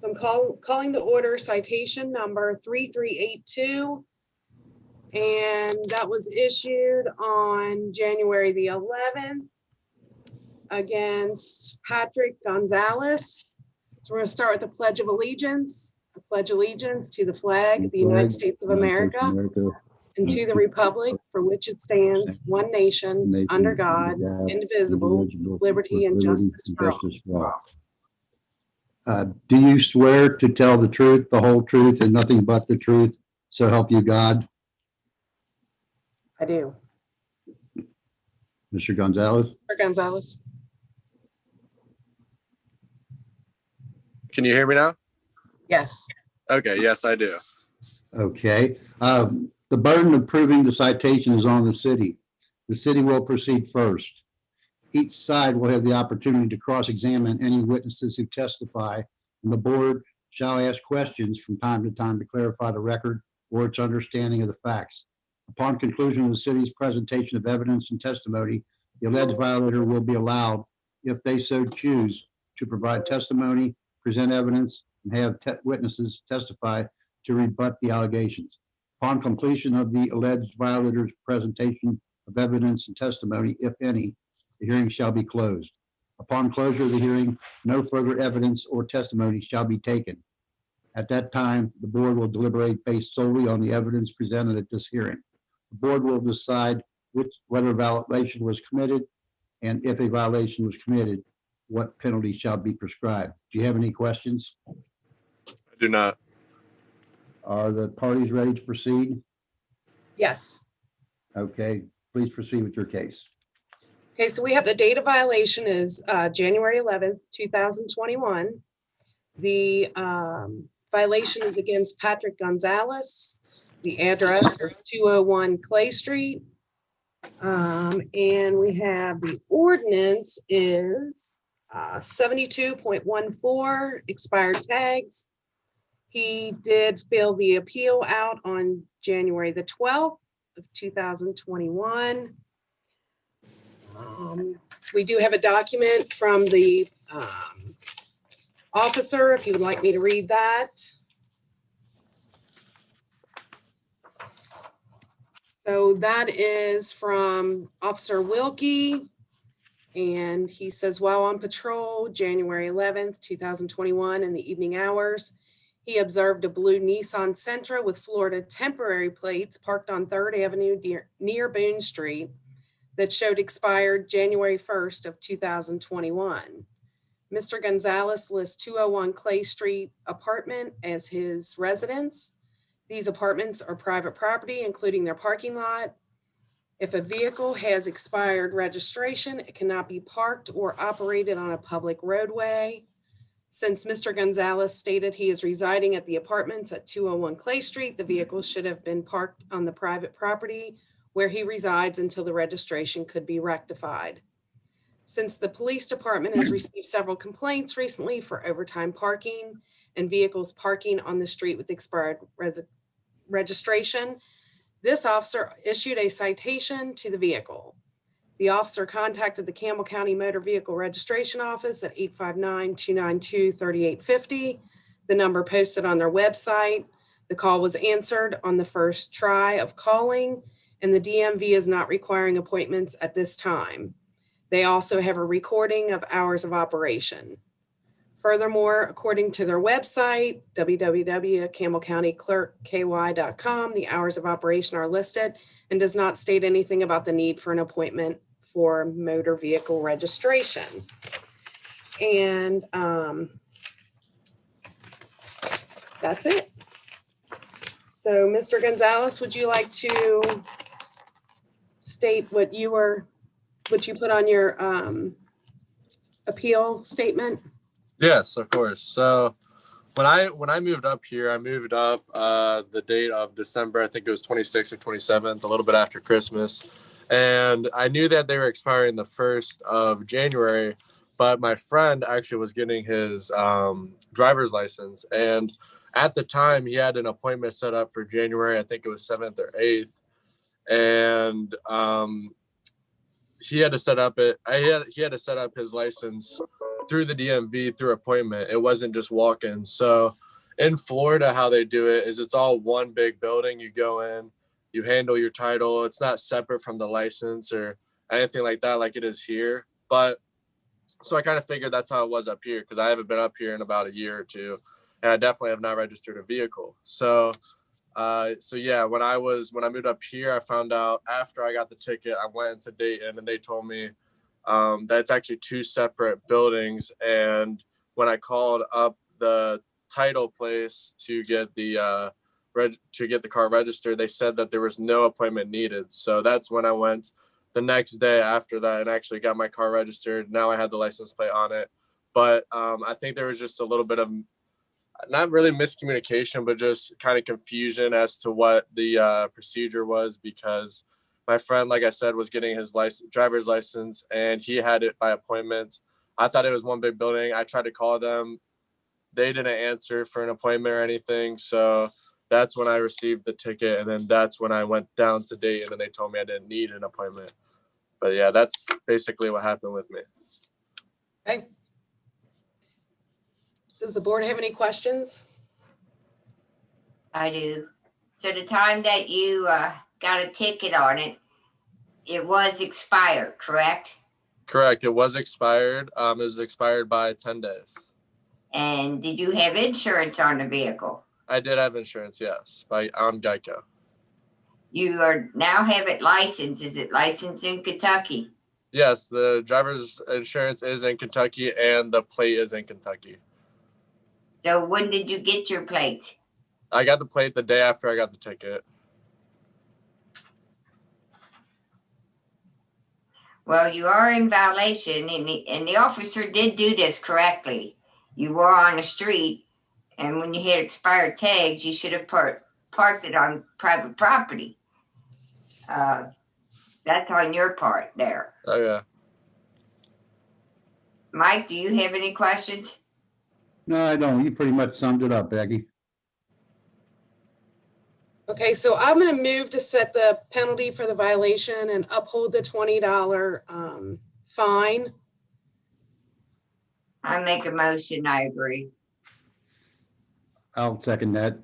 So I'm calling to order citation number 3382. And that was issued on January the 11th against Patrick Gonzalez. So we're going to start with the Pledge of Allegiance. I pledge allegiance to the flag of the United States of America and to the republic for which it stands, one nation, under God, indivisible, liberty and justice for all. Do you swear to tell the truth, the whole truth, and nothing but the truth, so help you God? I do. Mr. Gonzalez? Mr. Gonzalez. Can you hear me now? Yes. Okay, yes, I do. Okay. The burden of proving the citation is on the city. The city will proceed first. Each side will have the opportunity to cross-examine any witnesses who testify, and the board shall ask questions from time to time to clarify the record or its understanding of the facts. Upon conclusion of the city's presentation of evidence and testimony, the alleged violator will be allowed, if they so choose, to provide testimony, present evidence, and have witnesses testify to rebut the allegations. Upon completion of the alleged violator's presentation of evidence and testimony, if any, the hearing shall be closed. Upon closure of the hearing, no further evidence or testimony shall be taken. At that time, the board will deliberate based solely on the evidence presented at this hearing. The board will decide whether a violation was committed, and if a violation was committed, what penalty shall be prescribed. Do you have any questions? I do not. Are the parties ready to proceed? Yes. Okay, please proceed with your case. Okay, so we have the date of violation is January 11th, 2021. The violation is against Patrick Gonzalez. The address is 201 Clay Street. And we have the ordinance is 72.14 expired tags. He did fill the appeal out on January the 12th of 2021. We do have a document from the officer, if you would like me to read that. So that is from Officer Wilkie, and he says, while on patrol January 11th, 2021 in the evening hours, he observed a blue Nissan Sentra with Florida temporary plates parked on 3rd Avenue near Boone Street that showed expired January 1st of 2021. Mr. Gonzalez lists 201 Clay Street apartment as his residence. These apartments are private property, including their parking lot. If a vehicle has expired registration, it cannot be parked or operated on a public roadway. Since Mr. Gonzalez stated he is residing at the apartments at 201 Clay Street, the vehicle should have been parked on the private property where he resides until the registration could be rectified. Since the police department has received several complaints recently for overtime parking and vehicles parking on the street with expired registration, this officer issued a citation to the vehicle. The officer contacted the Campbell County Motor Vehicle Registration Office at 859-292-3850, the number posted on their website. The call was answered on the first try of calling, and the DMV is not requiring appointments at this time. They also have a recording of hours of operation. Furthermore, according to their website, www.campbellcountyclerkky.com, the hours of operation are listed and does not state anything about the need for an appointment for motor vehicle registration. And that's it. So, Mr. Gonzalez, would you like to state what you put on your appeal statement? Yes, of course. So when I moved up here, I moved up the date of December, I think it was 26th or 27th, a little bit after Christmas. And I knew that they were expiring the 1st of January, but my friend actually was getting his driver's license. And at the time, he had an appointment set up for January, I think it was 7th or 8th. And he had to set up his license through the DMV through appointment. It wasn't just walk-in. So in Florida, how they do it is it's all one big building. You go in, you handle your title. It's not separate from the license or anything like that, like it is here. But so I kind of figured that's how it was up here because I haven't been up here in about a year or two, and I definitely have not registered a vehicle. So yeah, when I moved up here, I found out after I got the ticket, I went into Dayton and they told me that it's actually two separate buildings. And when I called up the title place to get the car registered, they said that there was no appointment needed. So that's when I went the next day after that and actually got my car registered. Now I had the license plate on it. But I think there was just a little bit of not really miscommunication, but just kind of confusion as to what the procedure was, because my friend, like I said, was getting his driver's license and he had it by appointment. I thought it was one big building. I tried to call them. They didn't answer for an appointment or anything. So that's when I received the ticket. And then that's when I went down to Dayton and they told me I didn't need an appointment. But yeah, that's basically what happened with me. Okay. Does the board have any questions? I do. So the time that you got a ticket on it, it was expired, correct? Correct. It was expired. It was expired by 10 days. And did you have insurance on the vehicle? I did have insurance, yes, on Geico. You now have it licensed. Is it licensed in Kentucky? Yes, the driver's insurance is in Kentucky and the plate is in Kentucky. So when did you get your plates? I got the plate the day after I got the ticket. Well, you are in violation, and the officer did do this correctly. You were on the street, and when you had expired tags, you should have parked it on private property. That's on your part there. Oh, yeah. Mike, do you have any questions? No, I don't. You pretty much summed it up, Becky. Okay, so I'm going to move to set the penalty for the violation and uphold the $20 fine. I make a motion, I agree. I'll second that.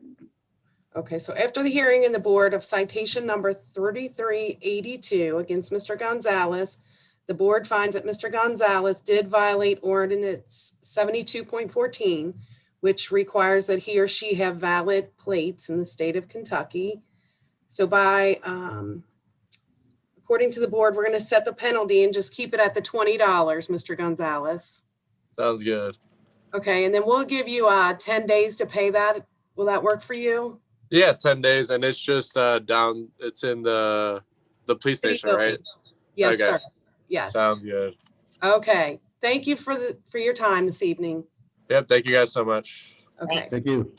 Okay, so after the hearing in the board of citation number 3382 against Mr. Gonzalez, the board finds that Mr. Gonzalez did violate ordinance 72.14, which requires that he or she have valid plates in the state of Kentucky. So according to the board, we're going to set the penalty and just keep it at the $20, Mr. Gonzalez. Sounds good. Okay, and then we'll give you 10 days to pay that. Will that work for you? Yeah, 10 days, and it's just it's in the police station, right? Yes, Okay. sir. Yes. Sounds good. Okay. Thank you for your time this evening. Yep, thank you guys so much. Okay. Thank you.